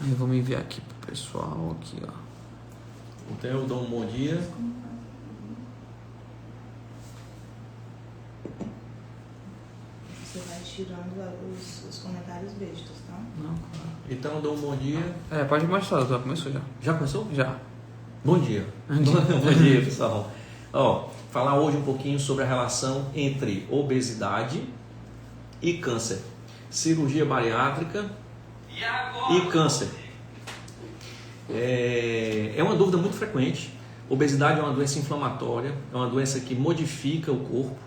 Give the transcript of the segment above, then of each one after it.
Aí vamos enviar aqui pro pessoal, aqui, ó. Então eu dou um bom dia. Você vai tirando os comentários bestas, tá? Não, claro. Então eu dou um bom dia. Pode mostrar, já começou já. Já começou? Já. Bom dia. Bom dia, pessoal. Falar hoje um pouquinho sobre a relação entre obesidade e câncer. Cirurgia bariátrica e câncer. É uma dúvida muito frequente. Obesidade é uma doença inflamatória, é uma doença que modifica o corpo,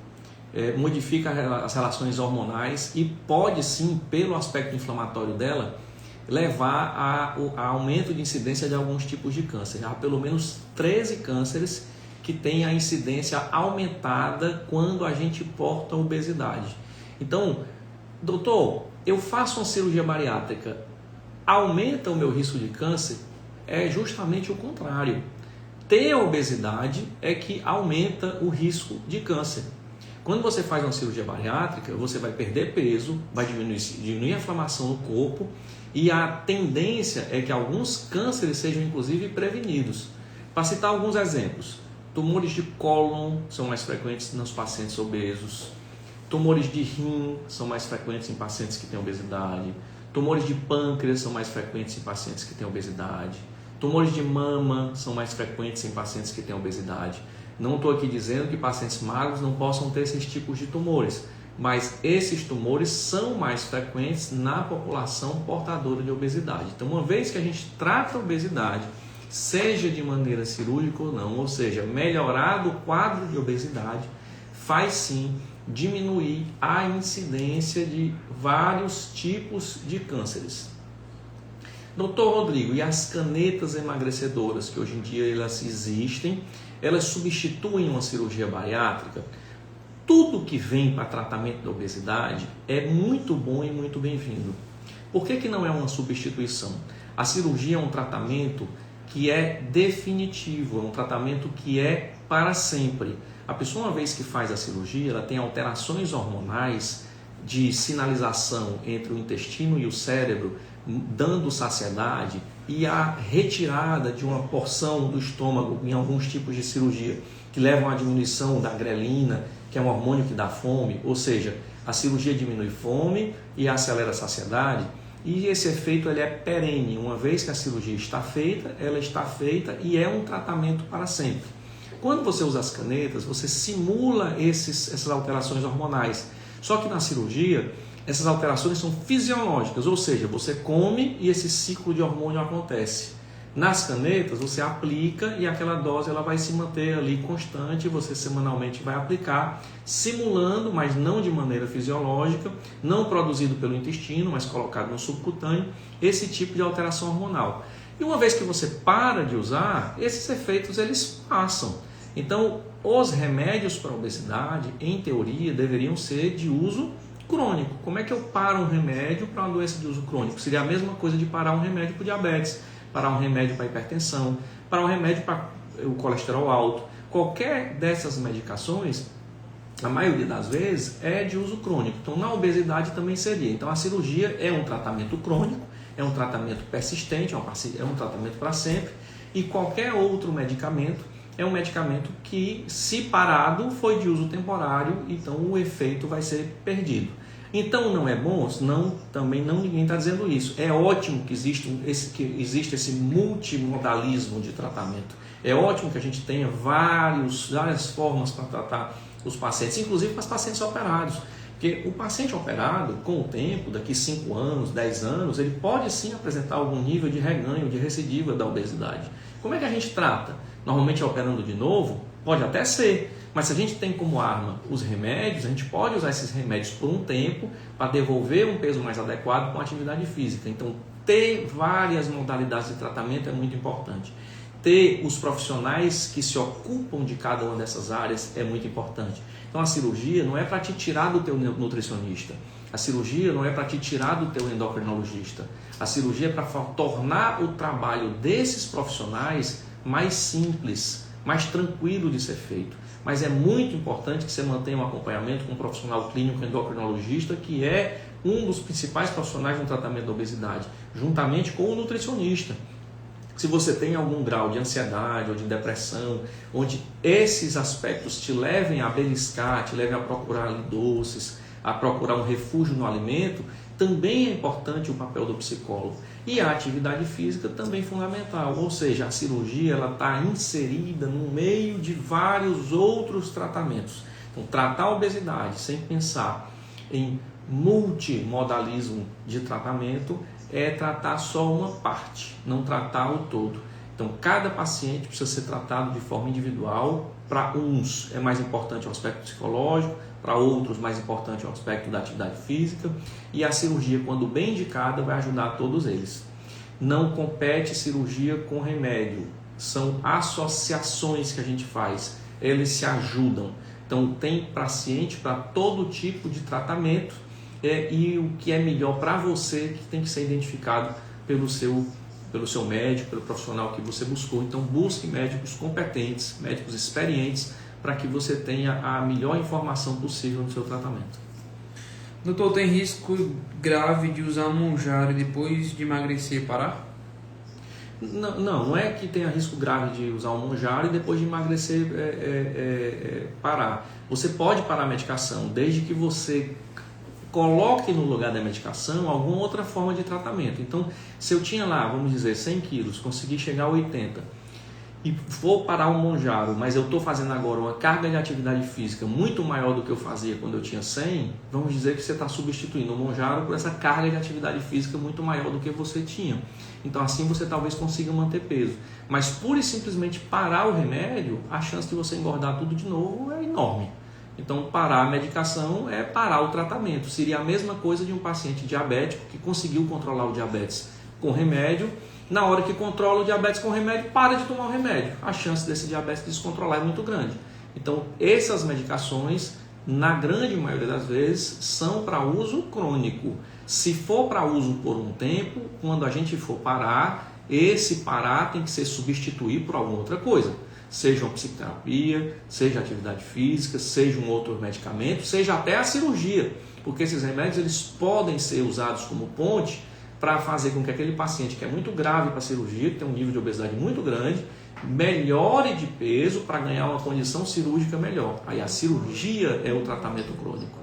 modifica as relações hormonais e pode sim, pelo aspecto inflamatório dela, levar a aumento de incidência de alguns tipos de câncer. Há pelo menos 13 cânceres que têm a incidência aumentada quando a gente porta obesidade. Então, doutor, eu faço uma cirurgia bariátrica, aumenta o meu risco de câncer? É justamente o contrário. Ter a obesidade é que aumenta o risco de câncer. Quando você faz uma cirurgia bariátrica, você vai perder peso, vai diminuir a inflamação no corpo e a tendência é que alguns cânceres sejam inclusive prevenidos. Para citar alguns exemplos, tumores de cólon são mais frequentes nos pacientes obesos, tumores de rim são mais frequentes em pacientes que têm obesidade, tumores de pâncreas são mais frequentes em pacientes que têm obesidade, tumores de mama são mais frequentes em pacientes que têm obesidade. Não estou aqui dizendo que pacientes magros não possam ter esses tipos de tumores, mas esses tumores são mais frequentes na população portadora de obesidade. Então, uma vez que a gente trata a obesidade, seja de maneira cirúrgica ou não, ou seja, melhorado o quadro de obesidade, faz sim diminuir a incidência de vários tipos de cânceres. Doutor Rodrigo, e as canetas emagrecedoras, que hoje em dia elas existem, elas substituem uma cirurgia bariátrica? Tudo que vem para tratamento da obesidade é muito bom e muito bem-vindo. Por que não é uma substituição? A cirurgia é um tratamento que é definitivo, é um tratamento que é para sempre. A pessoa, uma vez que faz a cirurgia, ela tem alterações hormonais de sinalização entre o intestino e o cérebro, dando saciedade, e a retirada de uma porção do estômago em alguns tipos de cirurgia, que levam à diminuição da grelina, que é um hormônio que dá fome, ou seja, a cirurgia diminui fome e acelera a saciedade, e esse efeito ele é perene. Uma vez que a cirurgia está feita, ela está feita e é um tratamento para sempre. Quando você usa as canetas, você simula essas alterações hormonais, só que na cirurgia, essas alterações são fisiológicas, ou seja, você come e esse ciclo de hormônio acontece. Nas canetas, você aplica e aquela dose ela vai se manter ali constante, você semanalmente vai aplicar, simulando, mas não de maneira fisiológica, não produzido pelo intestino, mas colocado no subcutâneo, esse tipo de alteração hormonal. E uma vez que você para de usar, esses efeitos eles passam. Então, os remédios para a obesidade, em teoria, deveriam ser de uso crônico. Como é que eu paro um remédio para uma doença de uso crônico? Seria a mesma coisa de parar um remédio para diabetes, parar um remédio para hipertensão, parar um remédio para o colesterol alto. Qualquer dessas medicações, a maioria das vezes, é de uso crônico. Então, na obesidade também seria. Então, a cirurgia é um tratamento crônico, é um tratamento persistente, é um tratamento para sempre. E qualquer outro medicamento é um medicamento que, se parado, foi de uso temporário, então o efeito vai ser perdido. Então não é bom? Não, também não, ninguém está dizendo isso. É ótimo que existe esse multimodalismo de tratamento. É ótimo que a gente tenha várias formas para tratar os pacientes, inclusive para os pacientes operados. Porque o paciente operado, com o tempo, daqui 5 anos, 10 anos, ele pode sim apresentar algum nível de reganho, de recidiva da obesidade. Como é que a gente trata? Normalmente operando de novo? Pode até ser, mas se a gente tem como arma os remédios, a gente pode usar esses remédios por um tempo para devolver um peso mais adequado com a atividade física. Então, ter várias modalidades de tratamento é muito importante. Ter os profissionais que se ocupam de cada uma dessas áreas é muito importante. Então, a cirurgia não é para te tirar do teu nutricionista. A cirurgia não é para te tirar do teu endocrinologista. A cirurgia é para tornar o trabalho desses profissionais mais simples, mais tranquilo de ser feito. Mas é muito importante que você mantenha um acompanhamento com um profissional clínico endocrinologista, que é um dos principais profissionais no tratamento da obesidade, juntamente com o nutricionista. Se você tem algum grau de ansiedade ou de depressão, onde esses aspectos te levem a beliscar, te levem a procurar ali doces, a procurar um refúgio no alimento, também é importante o papel do psicólogo. E a atividade física também é fundamental, ou seja, a cirurgia ela está inserida no meio de vários outros tratamentos. Então, tratar a obesidade sem pensar em multimodalismo de tratamento é tratar só uma parte, não tratar o todo. Então, cada paciente precisa ser tratado de forma individual. Para uns é mais importante o aspecto psicológico, para outros mais importante o aspecto da atividade física, e a cirurgia, quando bem indicada, vai ajudar todos eles. Não compete cirurgia com remédio, são associações que a gente faz, eles se ajudam. Então, tem paciente para todo tipo de tratamento, e o que é melhor para você que tem que ser identificado pelo seu médico, pelo profissional que você buscou. Então, busque médicos competentes, médicos experientes, para que você tenha a melhor informação possível no seu tratamento. Doutor, tem risco grave de usar Mounjaro e depois de emagrecer parar? Não é que tenha risco grave de usar o Mounjaro e depois de emagrecer parar. Você pode parar a medicação, desde que você coloque no lugar da medicação alguma outra forma de tratamento. Então, se eu tinha lá, vamos dizer, 100 quilos, consegui chegar a 80 e vou parar o Mounjaro, mas eu estou fazendo agora uma carga de atividade física muito maior do que eu fazia quando eu tinha 100, vamos dizer que você está substituindo o Mounjaro por essa carga de atividade física muito maior do que você tinha. Então, assim você talvez consiga manter peso. Mas pura e simplesmente parar o remédio, a chance de você engordar tudo de novo é enorme. Então, parar a medicação é parar o tratamento. Seria a mesma coisa de um paciente diabético que conseguiu controlar o diabetes com remédio. Na hora que controla o diabetes com remédio, para de tomar o remédio. A chance desse diabetes descontrolar é muito grande. Então, essas medicações, na grande maioria das vezes, são para uso crônico. Se for para uso por um tempo, quando a gente for parar, esse parar tem que ser substituído por alguma outra coisa. Seja uma psicoterapia, seja atividade física, seja um outro medicamento, seja até a cirurgia, porque esses remédios eles podem ser usados como ponte para fazer com que aquele paciente que é muito grave para a cirurgia, que tem um nível de obesidade muito grande, melhore de peso para ganhar uma condição cirúrgica melhor. Aí a cirurgia é o tratamento crônico.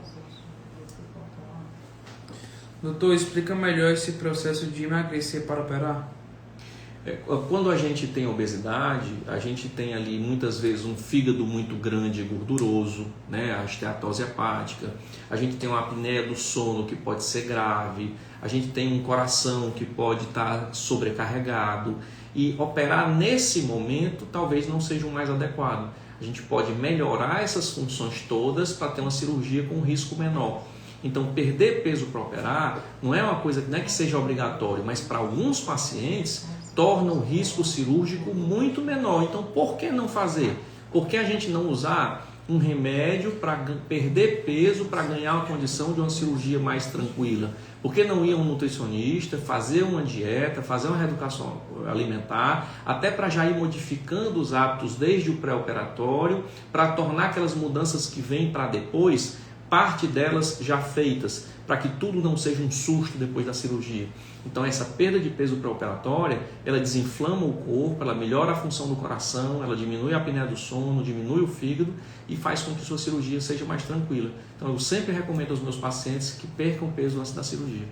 Doutor, explica melhor esse processo de emagrecer para operar. Quando a gente tem obesidade, a gente tem ali muitas vezes um fígado muito grande e gorduroso, né? A esteatose hepática, a gente tem uma apneia do sono que pode ser grave, a gente tem um coração que pode estar sobrecarregado, e operar nesse momento talvez não seja o mais adequado. A gente pode melhorar essas funções todas para ter uma cirurgia com risco menor. Então, perder peso para operar não é uma coisa que não é que seja obrigatório, mas para alguns pacientes torna o risco cirúrgico muito menor. Então, por que não fazer? Por que a gente não usar um remédio para perder peso, para ganhar uma condição de uma cirurgia mais tranquila? Por que não ir a um nutricionista, fazer uma dieta, fazer uma reeducação alimentar, até para já ir modificando os hábitos desde o pré-operatório, para tornar aquelas mudanças que vêm para depois, parte delas já feitas, para que tudo não seja um susto depois da cirurgia. Então essa perda de peso pré-operatória, ela desinflama o corpo, ela melhora a função do coração, ela diminui a apneia do sono, diminui o fígado e faz com que sua cirurgia seja mais tranquila. Então eu sempre recomendo aos meus pacientes que percam peso antes da cirurgia.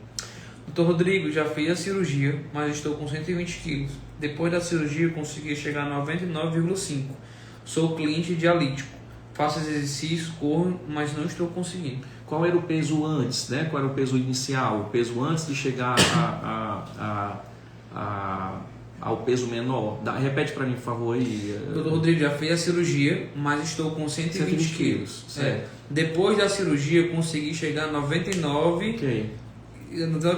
Doutor Rodrigo, já fiz a cirurgia, mas estou com 120 quilos. Depois da cirurgia eu consegui chegar a 99,5. Sou cliente dialítico. Faço exercícios, corro, mas não estou conseguindo. Qual era o peso antes, né? Qual era o peso inicial? O peso antes de chegar ao peso menor? Repete para mim, por favor. Aí. Doutor Rodrigo, já fez a cirurgia, mas estou com 120 quilos. Depois da cirurgia, eu consegui chegar a 99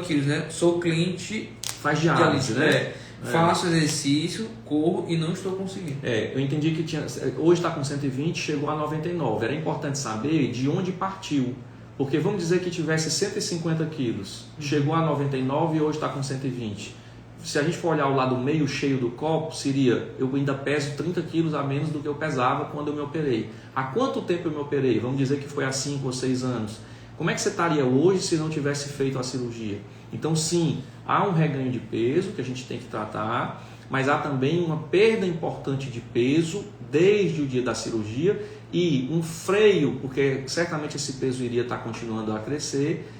quilos, né? Sou cliente... Faz diálise, né? Faço exercício, corro e não estou conseguindo. Eu entendi que hoje está com 120, chegou a 99. Era importante saber de onde partiu. Porque vamos dizer que tivesse 150 quilos, chegou a 99 e hoje está com 120. Se a gente for olhar o lado meio cheio do copo, seria, eu ainda peso 30 quilos a menos do que eu pesava quando eu me operei. Há quanto tempo eu me operei? Vamos dizer que foi há 5 ou 6 anos. Como é que você estaria hoje se não tivesse feito a cirurgia? Então sim, há um reganho de peso que a gente tem que tratar, mas há também uma perda importante de peso desde o dia da cirurgia e um freio, porque certamente esse peso iria estar continuando a crescer,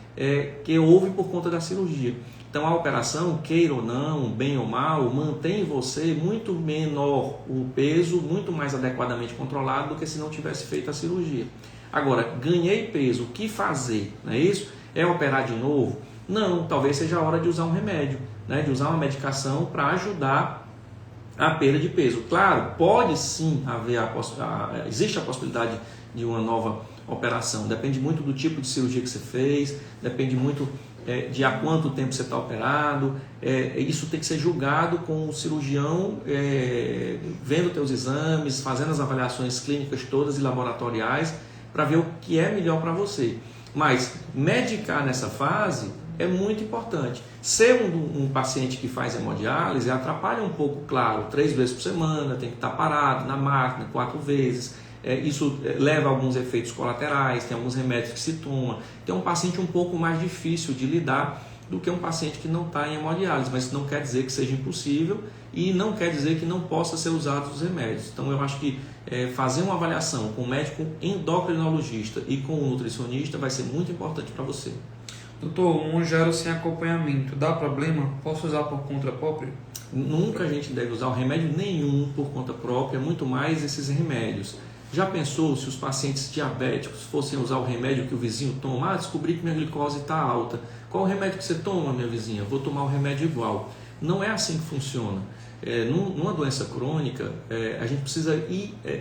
que houve por conta da cirurgia. Então a operação, queira ou não, bem ou mal, mantém em você muito menor o peso, muito mais adequadamente controlado do que se não tivesse feito a cirurgia. Agora, ganhei peso, o que fazer? Não é isso? É operar de novo? Não, talvez seja a hora de usar um remédio, né? De usar uma medicação para ajudar a perda de peso. Claro, pode sim haver existe a possibilidade de uma nova operação, depende muito do tipo de cirurgia que você fez, depende muito de há quanto tempo você está operado, isso tem que ser julgado com o cirurgião, vendo teus exames, fazendo as avaliações clínicas todas e laboratoriais, para ver o que é melhor para você. Mas medicar nessa fase é muito importante. Ser um paciente que faz hemodiálise atrapalha um pouco, claro, 3 vezes por semana, tem que estar parado na máquina 4 vezes, isso leva a alguns efeitos colaterais, tem alguns remédios que se toma. Então é um paciente um pouco mais difícil de lidar do que um paciente que não está em hemodiálise, mas isso não quer dizer que seja impossível e não quer dizer que não possa ser usados os remédios. Então eu acho que fazer uma avaliação com o médico endocrinologista e com o nutricionista vai ser muito importante para você. Doutor, um Mounjaro sem acompanhamento dá problema? Posso usar por conta própria? Nunca a gente deve usar o remédio nenhum por conta própria, muito mais esses remédios. Já pensou se os pacientes diabéticos fossem usar o remédio que o vizinho toma? Descobri que minha glicose está alta. Qual o remédio que você toma, minha vizinha? Vou tomar o remédio igual. Não é assim que funciona. Numa doença crônica, a gente precisa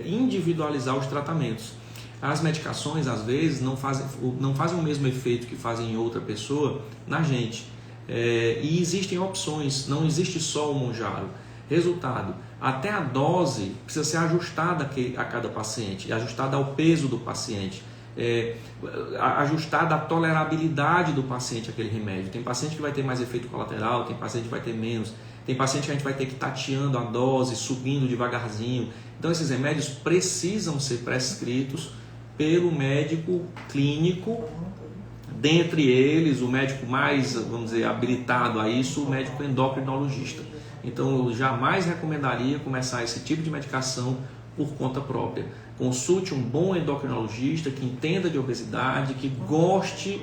individualizar os tratamentos. As medicações, às vezes, não fazem o mesmo efeito que fazem em outra pessoa na gente. E existem opções, não existe só o Mounjaro. Resultado, até a dose precisa ser ajustada a cada paciente, ajustada ao peso do paciente, ajustada à tolerabilidade do paciente àquele remédio. Tem paciente que vai ter mais efeito colateral, tem paciente que vai ter menos, tem paciente que a gente vai ter que ir tateando a dose, subindo devagarzinho. Então esses remédios precisam ser prescritos pelo médico clínico, dentre eles o médico mais, vamos dizer, habilitado a isso, o médico endocrinologista. Então eu jamais recomendaria começar esse tipo de medicação por conta própria. Consulte um bom endocrinologista que entenda de obesidade, que goste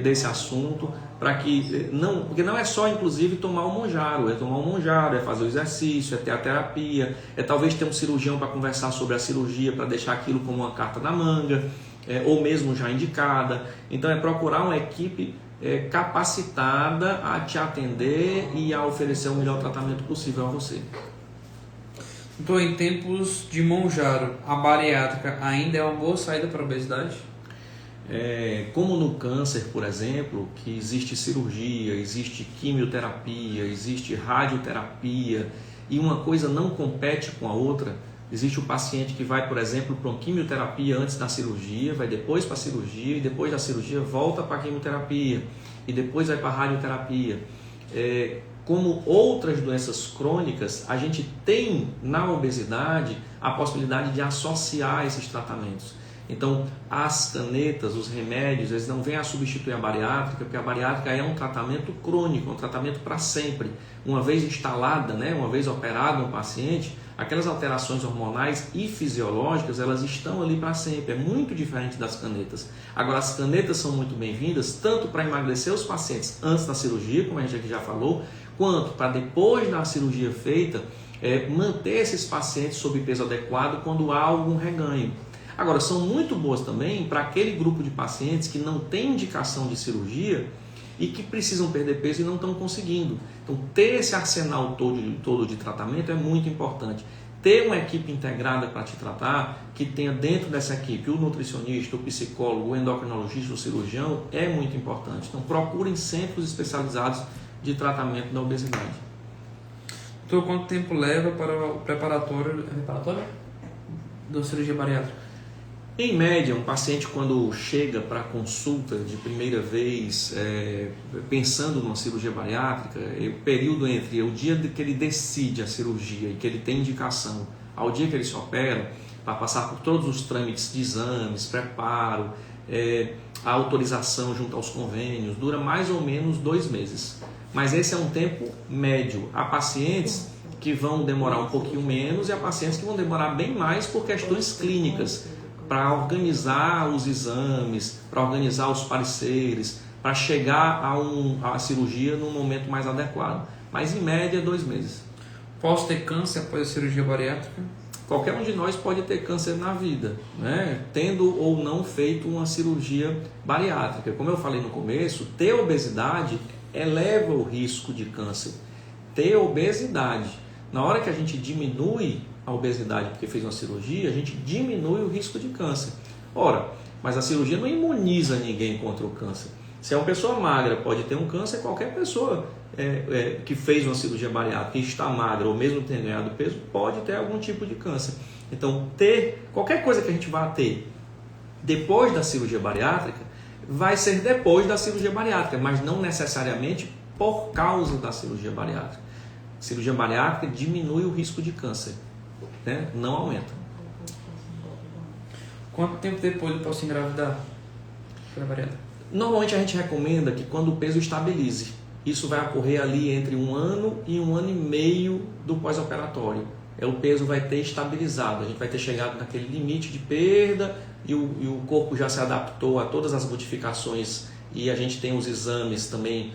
desse assunto, porque não é só inclusive tomar o Mounjaro, é fazer o exercício, é ter a terapia, é talvez ter um cirurgião para conversar sobre a cirurgia, para deixar aquilo como uma carta na manga, ou mesmo já indicada. Então é procurar uma equipe capacitada a te atender e a oferecer o melhor tratamento possível a você. Então, em tempos de Mounjaro, a bariátrica ainda é uma boa saída para a obesidade? Como no câncer, por exemplo, que existe cirurgia, existe quimioterapia, existe radioterapia e uma coisa não compete com a outra. Existe o paciente que vai, por exemplo, para uma quimioterapia antes da cirurgia, vai depois para a cirurgia e depois da cirurgia volta para a quimioterapia e depois vai para a radioterapia. Como outras doenças crônicas, a gente tem na obesidade a possibilidade de associar esses tratamentos. Então, as canetas, os remédios, eles não vêm a substituir a bariátrica, porque a bariátrica é um tratamento crônico, um tratamento para sempre. Uma vez instalada, uma vez operado um paciente, aquelas alterações hormonais e fisiológicas, elas estão ali para sempre. É muito diferente das canetas. Agora, as canetas são muito bem-vindas, tanto para emagrecer os pacientes antes da cirurgia, como a gente aqui já falou, quanto para depois da cirurgia feita, manter esses pacientes sob peso adequado quando há algum reganho. Agora, são muito boas também para aquele grupo de pacientes que não tem indicação de cirurgia e que precisam perder peso e não estão conseguindo. Então, ter esse arsenal todo de tratamento é muito importante. Ter uma equipe integrada para te tratar, que tenha dentro dessa equipe o nutricionista, o psicólogo, o endocrinologista, o cirurgião, é muito importante. Então, procurem centros especializados de tratamento da obesidade. Então, quanto tempo leva para o preparatório da cirurgia bariátrica? Em média, um paciente quando chega para consulta de primeira vez, pensando numa cirurgia bariátrica, o período entre o dia que ele decide a cirurgia e que ele tem indicação, ao dia que ele se opera, para passar por todos os trâmites de exames, preparo, a autorização junto aos convênios, dura mais ou menos 2 meses. Mas esse é um tempo médio. Há pacientes que vão demorar um pouquinho menos e há pacientes que vão demorar bem mais por questões clínicas, para organizar os exames, para organizar os pareceres, para chegar à cirurgia num momento mais adequado. Mas em média 2 meses. Posso ter câncer após a cirurgia bariátrica? Qualquer um de nós pode ter câncer na vida, né? Tendo ou não feito uma cirurgia bariátrica. Como eu falei no começo, ter obesidade eleva o risco de câncer. Ter obesidade. Na hora que a gente diminui a obesidade porque fez uma cirurgia, a gente diminui o risco de câncer. Ora, mas a cirurgia não imuniza ninguém contra o câncer. Se é uma pessoa magra pode ter um câncer, qualquer pessoa que fez uma cirurgia bariátrica e está magra ou mesmo tendo ganhado peso pode ter algum tipo de câncer. Então, qualquer coisa que a gente vá ter depois da cirurgia bariátrica vai ser depois da cirurgia bariátrica, mas não necessariamente por causa da cirurgia bariátrica. A cirurgia bariátrica diminui o risco de câncer, né? Não aumenta. Quanto tempo depois eu posso engravidar? Normalmente a gente recomenda que quando o peso estabilize, isso vai ocorrer ali entre 1 ano e 1 ano e meio do pós-operatório. O peso vai ter estabilizado, a gente vai ter chegado naquele limite de perda e o corpo já se adaptou a todas as modificações e a gente tem os exames também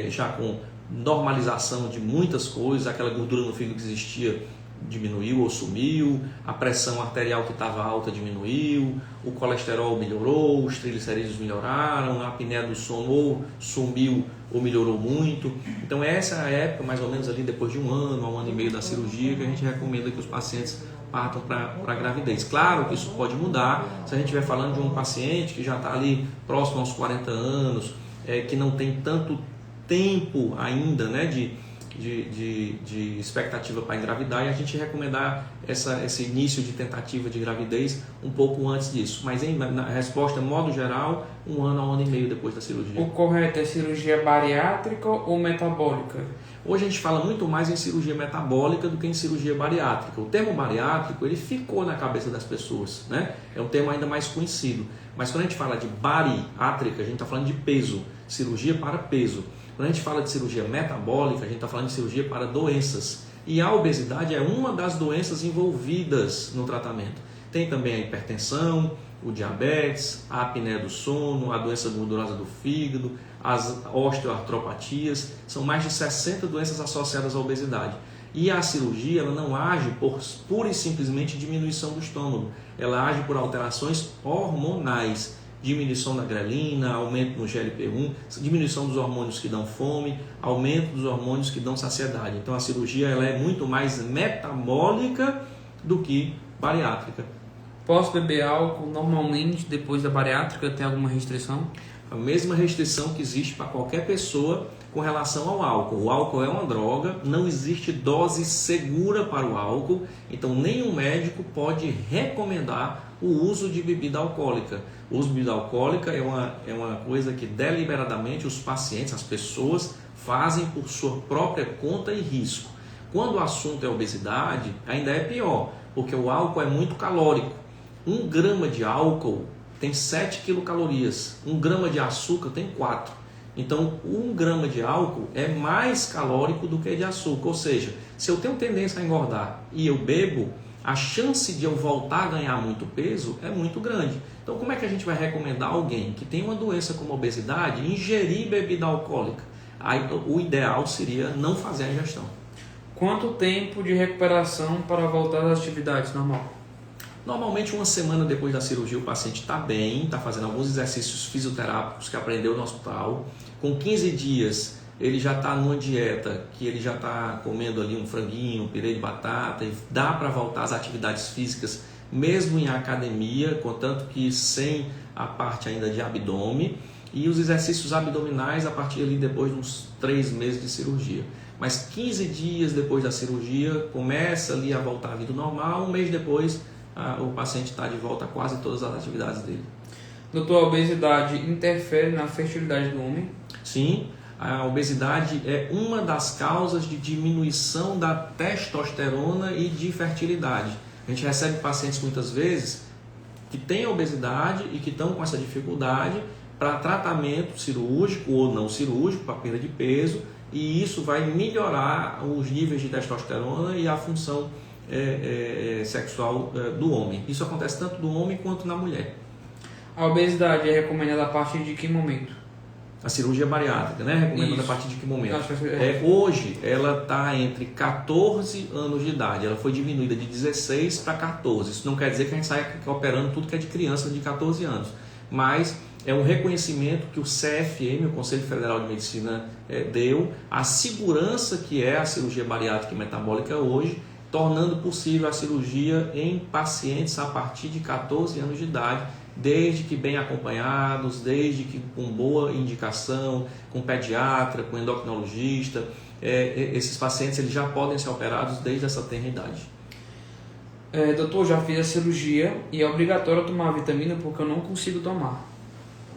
já com normalização de muitas coisas, aquela gordura no fígado que existia diminuiu ou sumiu, a pressão arterial que estava alta diminuiu, o colesterol melhorou, os triglicerídeos melhoraram, a apneia do sono ou sumiu ou melhorou muito. Então essa é a época, mais ou menos ali depois de 1 ano, 1 ano e meio da cirurgia, que a gente recomenda que os pacientes partam para a gravidez. Claro que isso pode mudar, se a gente estiver falando de um paciente que já está ali próximo aos 40 anos, que não tem tanto tempo ainda, né, de expectativa para engravidar, e a gente recomendar esse início de tentativa de gravidez um pouco antes disso. Mas na resposta, modo geral, 1 ano a 1 ano e meio depois da cirurgia. O correto é cirurgia bariátrica ou metabólica? Hoje a gente fala muito mais em cirurgia metabólica do que em cirurgia bariátrica. O termo bariátrico ele ficou na cabeça das pessoas, né? É um termo ainda mais conhecido. Mas quando a gente fala de bariátrica, a gente está falando de peso, cirurgia para peso. Quando a gente fala de cirurgia metabólica, a gente está falando de cirurgia para doenças. E a obesidade é uma das doenças envolvidas no tratamento. Tem também a hipertensão, o diabetes, a apneia do sono, a doença gordurosa do fígado, as osteoartropatias. São mais de 60 doenças associadas à obesidade. E a cirurgia ela não age por pura e simplesmente diminuição do estômago. Ela age por alterações hormonais. Diminuição da grelina, aumento no GLP-1, diminuição dos hormônios que dão fome, aumento dos hormônios que dão saciedade. Então a cirurgia ela é muito mais metabólica do que bariátrica. Posso beber álcool normalmente depois da bariátrica? Tem alguma restrição? A mesma restrição que existe para qualquer pessoa com relação ao álcool. O álcool é uma droga, não existe dose segura para o álcool, então nenhum médico pode recomendar o uso de bebida alcoólica. O uso de bebida alcoólica é uma coisa que deliberadamente os pacientes, as pessoas, fazem por sua própria conta e risco. Quando o assunto é obesidade, ainda é pior, porque o álcool é muito calórico. 1 grama de álcool tem 7 quilocalorias, 1 grama de açúcar tem 4. Então, 1 grama de álcool é mais calórico do que de açúcar. Ou seja, se eu tenho tendência a engordar e eu bebo, a chance de eu voltar a ganhar muito peso é muito grande. Então, como é que a gente vai recomendar alguém que tem uma doença como obesidade ingerir bebida alcoólica? Aí, o ideal seria não fazer a ingestão. Quanto tempo de recuperação para voltar às atividades normal? Normalmente 1 semana depois da cirurgia o paciente está bem, está fazendo alguns exercícios fisioterápicos que aprendeu no hospital. Com 15 dias ele já está numa dieta que ele já está comendo ali um franguinho, um pirê de batata, e dá para voltar às atividades físicas mesmo em academia, contanto que sem a parte ainda de abdômen, e os exercícios abdominais a partir ali depois de uns 3 meses de cirurgia. Mas 15 dias depois da cirurgia começa ali a voltar à vida normal, 1 mês depois o paciente está de volta a quase todas as atividades dele. Doutor, a obesidade interfere na fertilidade do homem? Sim, a obesidade é uma das causas de diminuição da testosterona e de fertilidade. A gente recebe pacientes muitas vezes que têm obesidade e que estão com essa dificuldade para tratamento cirúrgico ou não cirúrgico, para perda de peso, e isso vai melhorar os níveis de testosterona e a função sexual do homem. Isso acontece tanto do homem quanto na mulher. A obesidade é recomendada a partir de que momento? A cirurgia bariátrica, né? Recomendada Isso. a partir de que momento? Acho que Hoje ela está entre 14 anos de idade. Ela foi diminuída de 16 para 14. Isso não quer dizer que a gente saia operando tudo que é de criança de 14 anos. Mas é um reconhecimento que o CFM, o Conselho Federal de Medicina, deu, a segurança que é a cirurgia bariátrica e metabólica hoje, tornando possível a cirurgia em pacientes a partir de 14 anos de idade, desde que bem acompanhados, desde que com boa indicação, com pediatra, com endocrinologista. Esses pacientes eles já podem ser operados desde essa tenra idade. Doutor, já fiz a cirurgia e é obrigatório tomar vitamina porque eu não consigo tomar.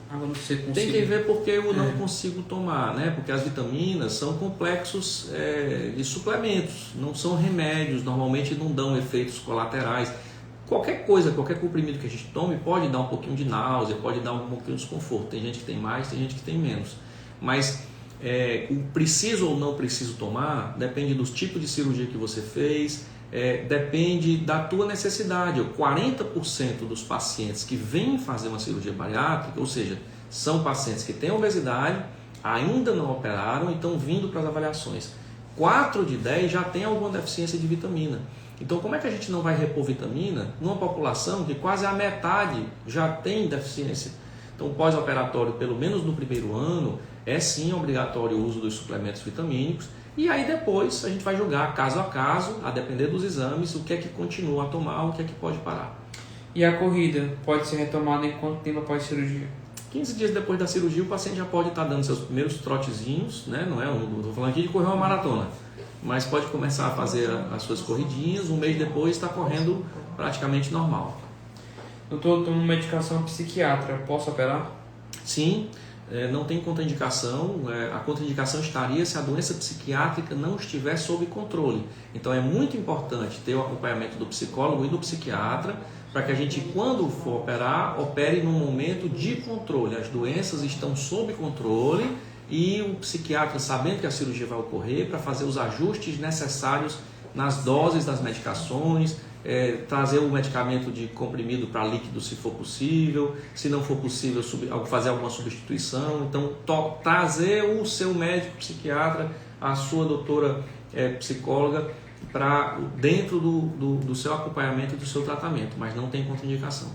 Agora você consegue. Tem que ver porque eu não consigo tomar, né? Porque as vitaminas são complexos de suplementos, não são remédios, normalmente não dão efeitos colaterais. Qualquer coisa, qualquer comprimido que a gente tome pode dar um pouquinho de náusea, pode dar um pouquinho de desconforto. Tem gente que tem mais, tem gente que tem menos. Mas o preciso ou não preciso tomar depende dos tipos de cirurgia que você fez, depende da tua necessidade. 40% dos pacientes que vêm fazer uma cirurgia bariátrica, ou seja, são pacientes que têm obesidade, ainda não operaram e estão vindo para as avaliações. 4 de 10 já tem alguma deficiência de vitamina. Então, como é que a gente não vai repor vitamina numa população que quase a metade já tem deficiência? Então, pós-operatório, pelo menos no primeiro ano, é sim obrigatório o uso dos suplementos vitamínicos. E aí depois a gente vai julgar caso a caso, a depender dos exames, o que é que continua a tomar, o que é que pode parar. E a corrida pode ser retomada em quanto tempo após a cirurgia? 15 dias depois da cirurgia, o paciente já pode estar dando seus primeiros trotezinhos, né? Não estou falando aqui de correr uma maratona, mas pode começar a fazer as suas corridinhas, um mês depois está correndo praticamente normal. Doutor, eu tomo medicação psiquiatra, posso operar? Sim, não tem contraindicação. A contraindicação estaria se a doença psiquiátrica não estiver sob controle. Então é muito importante ter o acompanhamento do psicólogo e do psiquiatra para que a gente, quando for operar, opere num momento de controle. As doenças estão sob controle e o psiquiatra, sabendo que a cirurgia vai ocorrer, para fazer os ajustes necessários nas doses das medicações, trazer o medicamento de comprimido para líquido se for possível, se não for possível fazer alguma substituição. Então trazer o seu médico psiquiatra, a sua doutora psicóloga, para dentro do seu acompanhamento e do seu tratamento, mas não tem contraindicação.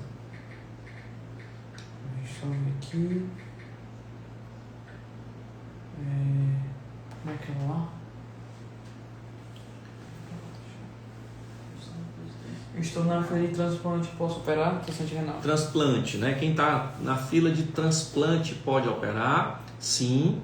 Deixa eu ver aqui. Como é que é lá? Estou na fila de transplante, posso operar? Transplante renal. Transplante, né? Quem está na fila de transplante pode operar, sim.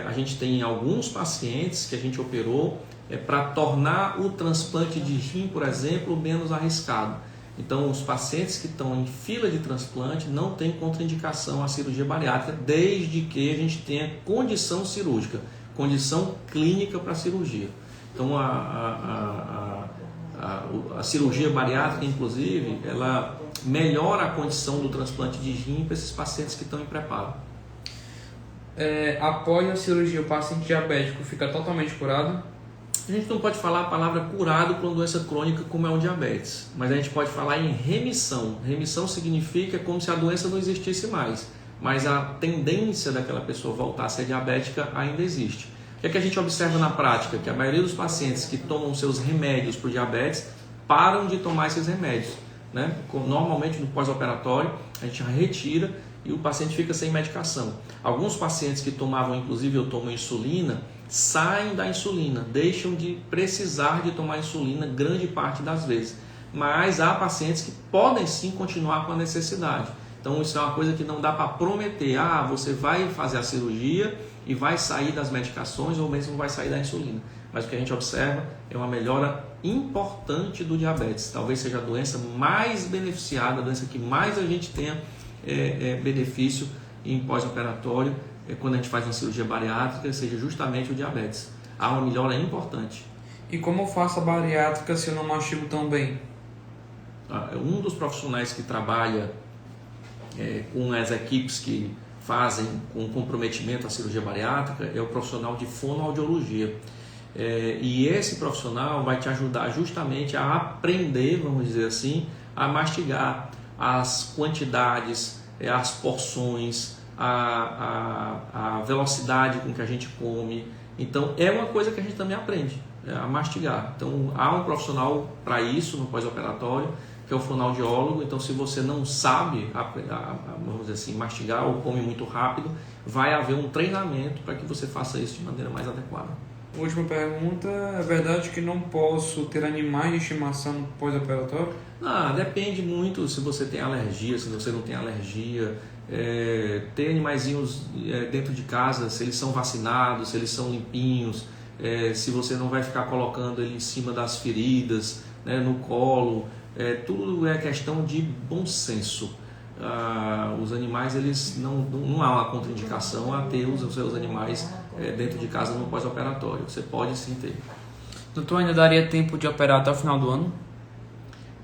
A gente tem alguns pacientes que a gente operou para tornar o transplante de rim, por exemplo, menos arriscado. Então, os pacientes que estão em fila de transplante não têm contraindicação à cirurgia bariátrica, desde que a gente tenha condição cirúrgica, condição clínica para a cirurgia. Então, a cirurgia bariátrica, inclusive, ela melhora a condição do transplante de rim para esses pacientes que estão em preparo. Após a cirurgia, o paciente diabético fica totalmente curado? A gente não pode falar a palavra curado para uma doença crônica como é o diabetes, mas a gente pode falar em remissão. Remissão significa como se a doença não existisse mais, mas a tendência daquela pessoa voltar a ser diabética ainda existe. O que é que a gente observa na prática? Que a maioria dos pacientes que tomam seus remédios para o diabetes param de tomar esses remédios, né? Normalmente no pós-operatório a gente retira e o paciente fica sem medicação. Alguns pacientes que tomavam, inclusive eu tomo insulina, saem da insulina, deixam de precisar de tomar insulina grande parte das vezes. Mas há pacientes que podem sim continuar com a necessidade. Então isso é uma coisa que não dá para prometer, você vai fazer a cirurgia e vai sair das medicações ou mesmo vai sair da insulina. Mas o que a gente observa é uma melhora importante do diabetes. Talvez seja a doença mais beneficiada, a doença que mais a gente tenha benefício em pós-operatório, quando a gente faz uma cirurgia bariátrica, seja justamente o diabetes. Há uma melhora importante. E como eu faço a bariátrica se eu não mastigo tão bem? Um dos profissionais que trabalha com as equipes que fazem com comprometimento a cirurgia bariátrica é o profissional de fonoaudiologia. E esse profissional vai te ajudar justamente a aprender, vamos dizer assim, a mastigar as quantidades, as porções, a velocidade com que a gente come. Então é uma coisa que a gente também aprende, a mastigar. Então há um profissional para isso no pós-operatório, que é o fonoaudiólogo. Então se você não sabe, vamos dizer assim, mastigar ou come muito rápido, vai haver um treinamento para que você faça isso de maneira mais adequada. Última pergunta, é verdade que não posso ter animais de estimação no pós-operatório? Depende muito se você tem alergia, se você não tem alergia. Ter animaizinhos dentro de casa, se eles são vacinados, se eles são limpinhos, se você não vai ficar colocando ele em cima das feridas, né, no colo, tudo é questão de bom senso. Os animais, eles não há uma contraindicação a ter os seus animais dentro de casa no pós-operatório. Você pode sim ter. Doutor, ainda daria tempo de operar até o final do ano?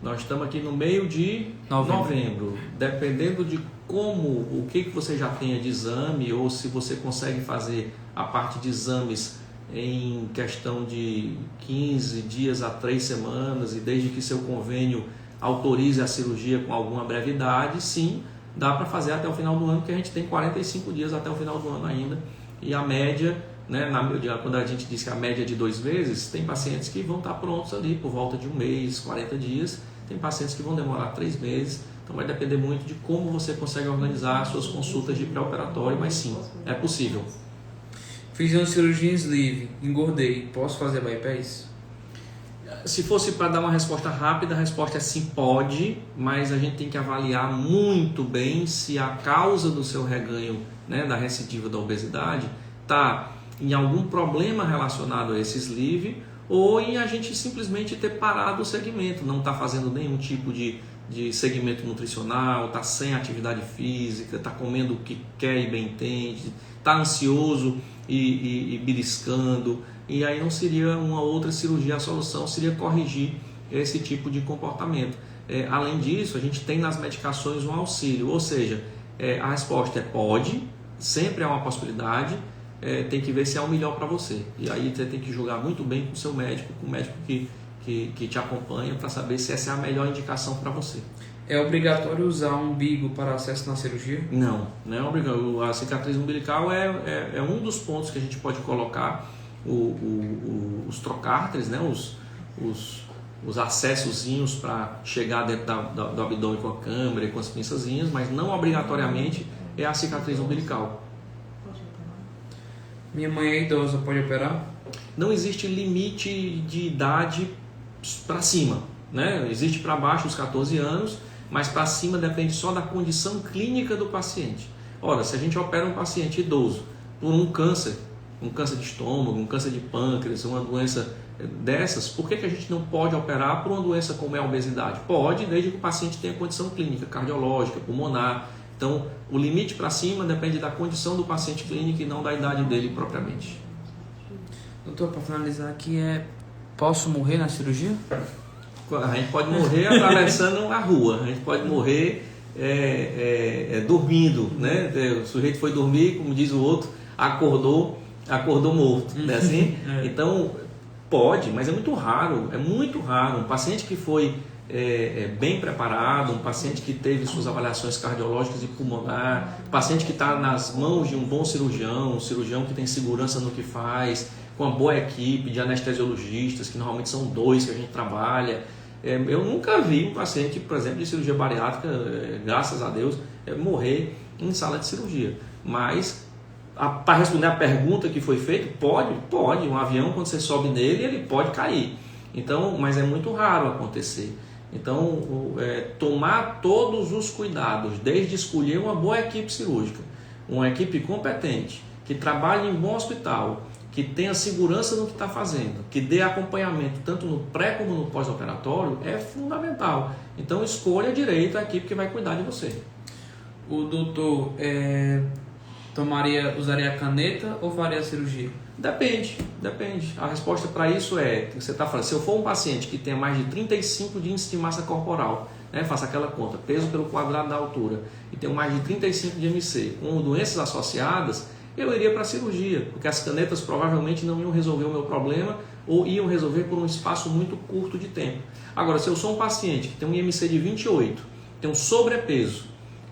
Nós estamos aqui no meio de novembro. Dependendo de o que você já tenha de exame, ou se você consegue fazer a parte de exames em questão de 15 dias a 3 semanas, e desde que seu convênio autorize a cirurgia com alguma brevidade, sim, dá para fazer até o final do ano, porque a gente tem 45 dias até o final do ano ainda. E a média, né, quando a gente diz que a média é de 2 meses, tem pacientes que vão estar prontos ali por volta de 1 mês, 40 dias, tem pacientes que vão demorar 3 meses, então vai depender muito de como você consegue organizar as suas consultas de pré-operatório, mas sim, é possível. Fiz uma cirurgia em sleeve, engordei, posso fazer bypass? Se fosse para dar uma resposta rápida, a resposta é sim, pode, mas a gente tem que avaliar muito bem se a causa do seu reganho, né, da recidiva da obesidade, está em algum problema relacionado a esse sleeve, ou em a gente simplesmente ter parado o segmento, não está fazendo nenhum tipo de segmento nutricional, está sem atividade física, está comendo o que quer e bem entende, está ansioso e beliscando, e aí não seria uma outra cirurgia, a solução seria corrigir esse tipo de comportamento. Além disso, a gente tem nas medicações um auxílio, ou seja, a resposta é pode, sempre é uma possibilidade, tem que ver se é o melhor para você. E aí você tem que julgar muito bem com o seu médico, com o médico que te acompanha, para saber se essa é a melhor indicação para você. É obrigatório usar um umbigo para acesso na cirurgia? Não é obrigatório. A cicatriz umbilical é um dos pontos que a gente pode colocar os trocárteres, né? os acessozinhos para chegar dentro do abdômen com a câmera e com as pinçazinhas, mas não obrigatoriamente é a cicatriz umbilical. Minha mãe é idosa, pode operar? Não existe limite de idade para cima, né? Existe para baixo dos 14 anos, mas para cima depende só da condição clínica do paciente. Ora, se a gente opera um paciente idoso por um câncer de estômago, um câncer de pâncreas, uma doença dessas, por que a gente não pode operar por uma doença como é a obesidade? Pode, desde que o paciente tenha condição clínica, cardiológica, pulmonar. Então, o limite para cima depende da condição do paciente clínico e não da idade dele propriamente. Doutor, para finalizar aqui, posso morrer na cirurgia? A gente pode morrer atravessando a rua, a gente pode morrer dormindo, né? O sujeito foi dormir, como diz o outro, acordou morto, né? Assim? Então, pode, mas é muito raro. Um paciente que foi bem preparado, um paciente que teve suas avaliações cardiológicas e pulmonar, um paciente que está nas mãos de um bom cirurgião, um cirurgião que tem segurança no que faz, com uma boa equipe de anestesiologistas, que normalmente são 2 que a gente trabalha. Eu nunca vi um paciente, por exemplo, de cirurgia bariátrica, graças a Deus, morrer em sala de cirurgia. Mas, para responder a pergunta que foi feita, pode. Um avião, quando você sobe nele, ele pode cair. Então, mas é muito raro acontecer. Então, tomar todos os cuidados, desde escolher uma boa equipe cirúrgica, uma equipe competente, que trabalhe em bom hospital, que tenha segurança no que está fazendo, que dê acompanhamento tanto no pré como no pós-operatório, é fundamental. Então, escolha direito a equipe que vai cuidar de você. O doutor usaria a caneta ou faria a cirurgia? Depende. A resposta para isso você está falando, se eu for um paciente que tenha mais de 35 de índice de massa corporal, né, faça aquela conta, peso pelo quadrado da altura, e tenho mais de 35 de MC, com doenças associadas, eu iria para a cirurgia, porque as canetas provavelmente não iam resolver o meu problema ou iam resolver por um espaço muito curto de tempo. Agora, se eu sou um paciente que tem um IMC de 28, tem um sobrepeso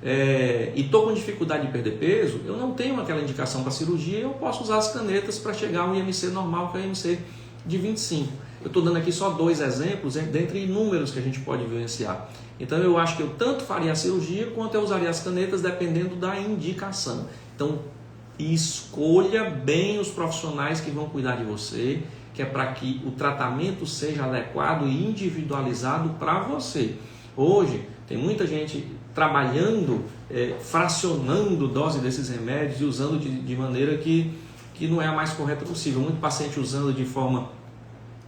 e estou com dificuldade de perder peso, eu não tenho aquela indicação para cirurgia, eu posso usar as canetas para chegar a um IMC normal, que é o IMC de 25. Eu estou dando aqui só 2 exemplos dentre inúmeros que a gente pode vivenciar. Então eu acho que eu tanto faria a cirurgia quanto eu usaria as canetas dependendo da indicação. Então escolha bem os profissionais que vão cuidar de você, que é para que o tratamento seja adequado e individualizado para você. Hoje tem muita gente trabalhando, fracionando dose desses remédios e usando de maneira que não é a mais correta possível. Muito paciente usando de forma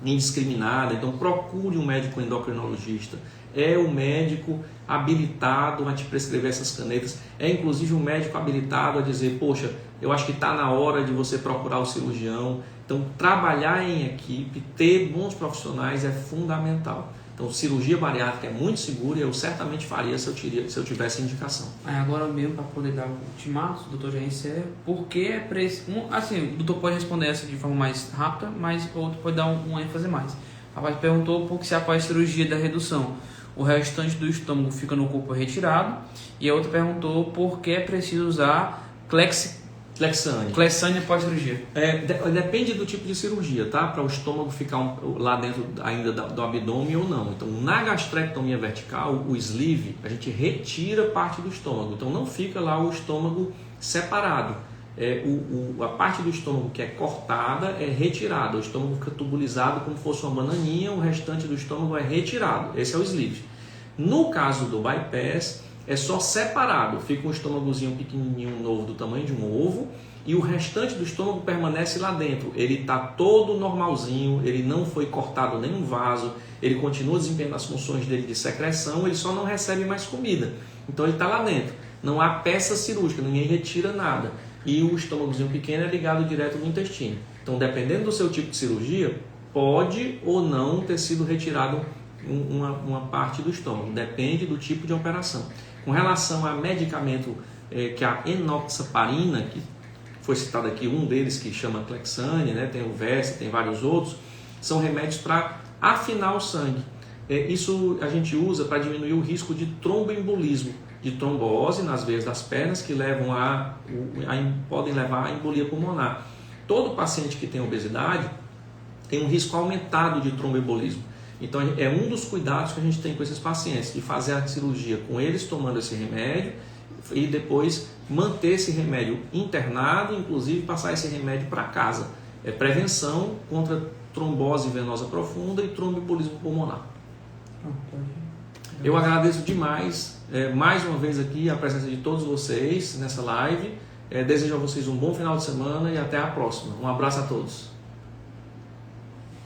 indiscriminada. Então procure um médico endocrinologista. É o médico habilitado a te prescrever essas canetas. É inclusive um médico habilitado a dizer, poxa, eu acho que está na hora de você procurar o cirurgião. Então trabalhar em equipe, ter bons profissionais é fundamental. Então cirurgia bariátrica é muito segura e eu certamente faria se eu tivesse indicação. Agora mesmo, para poder dar o ultimato, doutor Jair, por que é preciso... Assim, o doutor pode responder essa de forma mais rápida, mas o outro pode dar um ênfase mais. O rapaz perguntou por que se após a cirurgia da redução o restante do estômago fica no corpo retirado, e a outra perguntou por que é preciso usar Clexane após cirurgia. Depende do tipo de cirurgia, tá? Para o estômago ficar lá dentro ainda do abdômen ou não. Então, na gastrectomia vertical, o sleeve, a gente retira parte do estômago. Então, não fica lá o estômago separado. A parte do estômago que é cortada é retirada. O estômago fica tubulizado como se fosse uma bananinha, o restante do estômago é retirado. Esse é o sleeve. No caso do bypass, é só separado. Fica um estômagozinho pequenininho novo do tamanho de um ovo e o restante do estômago permanece lá dentro. Ele está todo normalzinho, ele não foi cortado nenhum vaso, ele continua desempenhando as funções dele de secreção, ele só não recebe mais comida. Então ele está lá dentro. Não há peça cirúrgica, ninguém retira nada. E o estômagozinho pequeno é ligado direto no intestino. Então, dependendo do seu tipo de cirurgia, pode ou não ter sido retirado uma parte do estômago. Depende do tipo de operação. Com relação a medicamento, que é a enoxaparina, que foi citado aqui, um deles que chama Clexane, né? Tem o Versa, tem vários outros, são remédios para afinar o sangue. Isso a gente usa para diminuir o risco de tromboembolismo, de trombose nas veias das pernas, que podem levar à embolia pulmonar. Todo paciente que tem obesidade tem um risco aumentado de tromboembolismo. Então é um dos cuidados que a gente tem com esses pacientes, de fazer a cirurgia com eles tomando esse remédio e depois manter esse remédio internado, inclusive passar esse remédio para casa. É prevenção contra trombose venosa profunda e tromboembolismo pulmonar. Eu agradeço demais, mais uma vez aqui, a presença de todos vocês nessa live. Desejo a vocês um bom final de semana e até a próxima. Um abraço a todos.